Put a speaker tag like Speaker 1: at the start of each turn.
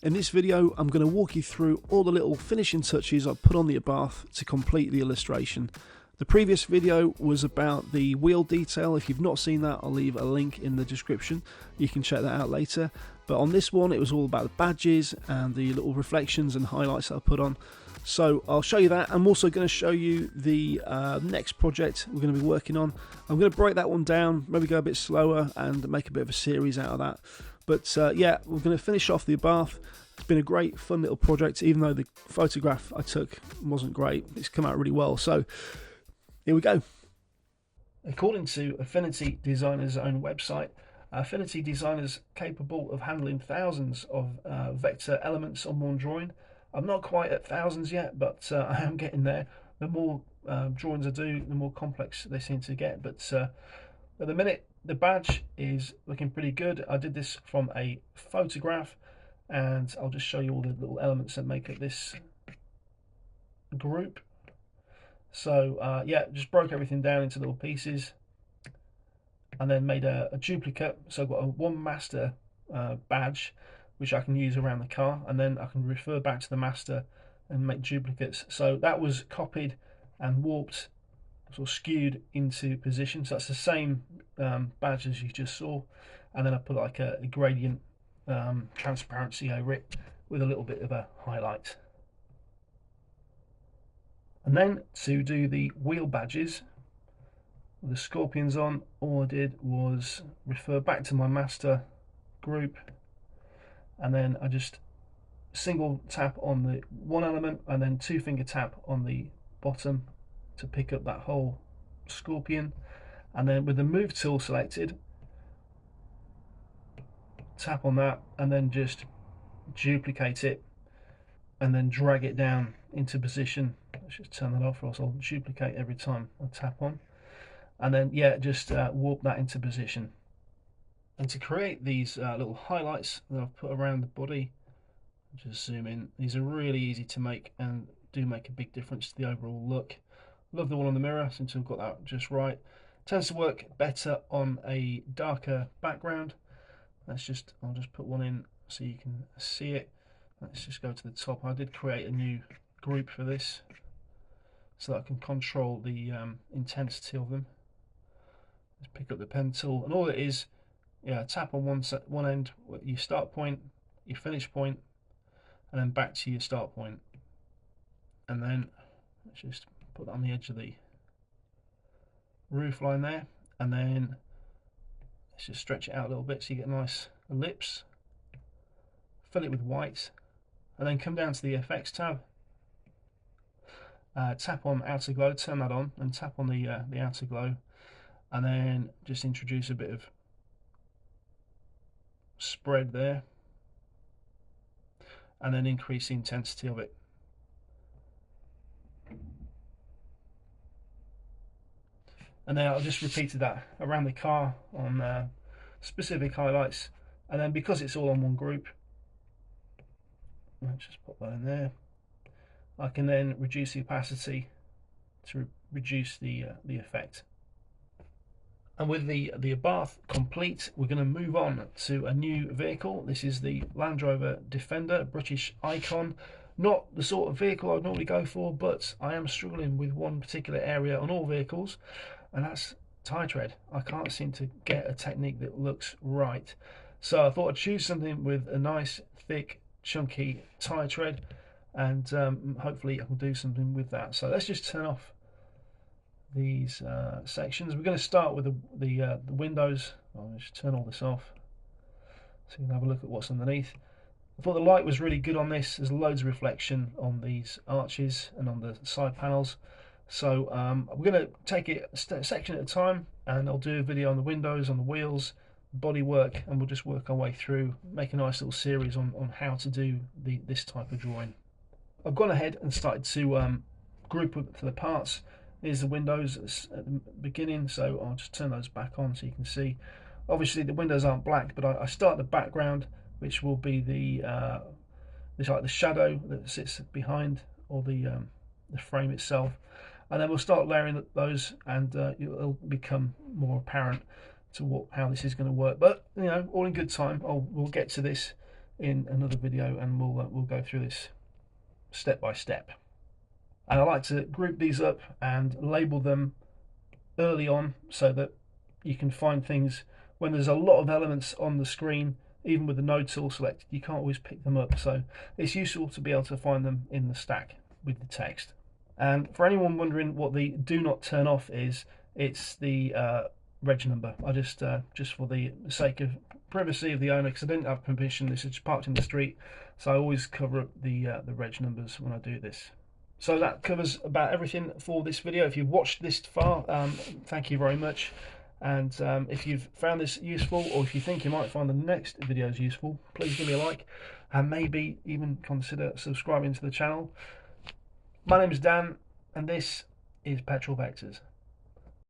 Speaker 1: In this video, I'm going to walk you through all the little finishing touches I put on the Abarth to complete the illustration. The previous video was about the wheel detail. If you've not seen that, I'll leave a link in the description. You can check that out later. But on this one, it was all about the badges and the little reflections and highlights that I put on. So I'll show you that. I'm also going to show you the next project we're going to be working on. I'm going to break that one down, maybe go a bit slower and make a bit of a series out of that. But yeah, we're going to finish off the Abarth. It's been a great, fun little project, even though the photograph I took wasn't great. It's come out really well. So here we go. According to Affinity Designer's own website, Affinity Designer is capable of handling thousands of vector elements on one drawing. I'm not quite at thousands yet, but I am getting there. The more drawings I do, the more complex they seem to get. But at the minute, the badge is looking pretty good. I did this from a photograph, and I'll just show you all the little elements that make up this group. So yeah, just broke everything down into little pieces and then made a duplicate. So I've got a one master badge which I can use around the car, and then I can refer back to the master and make duplicates. So that was copied and warped, sort of skewed into position. So that's the same badge as you just saw, and then I put like a gradient transparency over it with a little bit of a highlight. And then to do the wheel badges with the scorpions on, all I did was refer back to my master group, and then I just single tap on the one element and then two finger tap on the bottom to pick up that whole scorpion, and then with the move tool selected, tap on that and then just duplicate it and then drag it down into position. Let's just turn that off, or else I'll duplicate every time I tap on. And then yeah, just warp that into position. And to create these little highlights that I've put around the body, just zoom in, these are really easy to make and do make a big difference to the overall look. Love the one on the mirror, since we've got that just right. Tends to work better on a darker background. I'll just put one in so you can see it. Let's just go to the top. I did create a new group for this so that I can control the intensity of them. Just pick up the pen tool, and all it is, yeah, tap on one end, your start point, your finish point, and then back to your start point. And then let's just put that on the edge of the roof line there, and then let's just stretch it out a little bit so you get a nice ellipse. Fill it with white, and then come down to the effects tab, tap on outer glow, turn that on, and tap on the outer glow, and then just introduce a bit of spread there, and then increase the intensity of it. And then I've just repeated that around the car on specific highlights, and then because it's all on one group, let's just pop that in there. I can then reduce the opacity to reduce the effect. And with the Abarth complete, we're going to move on to a new vehicle. This is the Landrover Defender, British icon. Not the sort of vehicle I'd normally go for, but I am struggling with one particular area on all vehicles, and that's tie tread. I can't seem to get a technique that looks right. So I thought I'd choose something with a nice, thick, chunky tie tread, and hopefully I can do something with that. So let's just turn off these sections. We're going to start with the windows. I'll just turn all this off so you can have a look at what's underneath. I thought the light was really good on this. There's loads of reflection on these arches and on the side panels. So we're going to take it a section at a time, and I'll do a video on the windows, on the wheels, body work, and we'll just work our way through, make a nice little series on how to do this type of drawing. I've gone ahead and started to group up for the parts. Here's the windows at the beginning, so I'll just turn those back on so you can see. Obviously the windows aren't black, but I start the background, which will be it's like the shadow that sits behind, or the frame itself, and then we'll start layering those, and it'll become more apparent to how this is going to work. But you know, all in good time. We'll get to this in another video, and we'll go through this step by step. And I like to group these up and label them early on so that you can find things when there's a lot of elements on the screen. Even with the node tool selected, you can't always pick them up, so it's useful to be able to find them in the stack with the text. And for anyone wondering what the do not turn off is, it's the reg number. I just for the sake of privacy of the owner, because I didn't have permission, this is parked in the street, so I always cover up the reg numbers when I do this. So that covers about everything for this video. If you've watched this far, thank you very much. And if you've found this useful, or if you think you might find the next videos useful, please give me a like, and maybe even consider subscribing to the channel. My name is Dan, and this is Petrol Vectors.